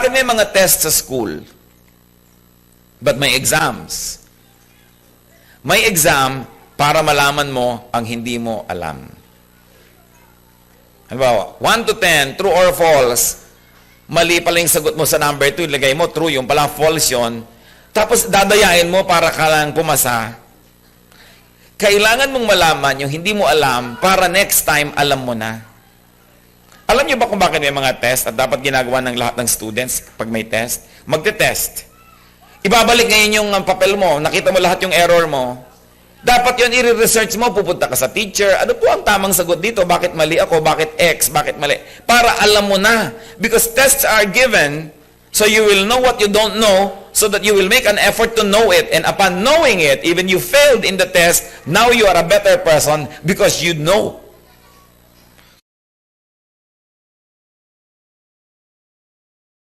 Bakit may mga tests sa school? But may exams. May exam para malaman mo ang hindi mo alam. Halimbawa, 1 to 10, true or false, mali pala yung sagot mo sa number 2, ilagay mo true, yung pala false yon. Tapos dadayain mo para ka lang pumasa. Kailangan mong malaman yung hindi mo alam para next time alam mo na. Alam niyo ba kung bakit may mga test at dapat ginagawa ng lahat ng students pag may test? Magte-test. Ibabalik ngayon yung papel mo, nakita mo lahat yung error mo. Dapat yun, i-research mo, pupunta ka sa teacher. Ano po ang tamang sagot dito? Bakit mali ako? Bakit X? Bakit mali? Para alam mo na. Because tests are given, so you will know what you don't know, so that you will make an effort to know it. And upon knowing it, even you failed in the test, now you are a better person because you know.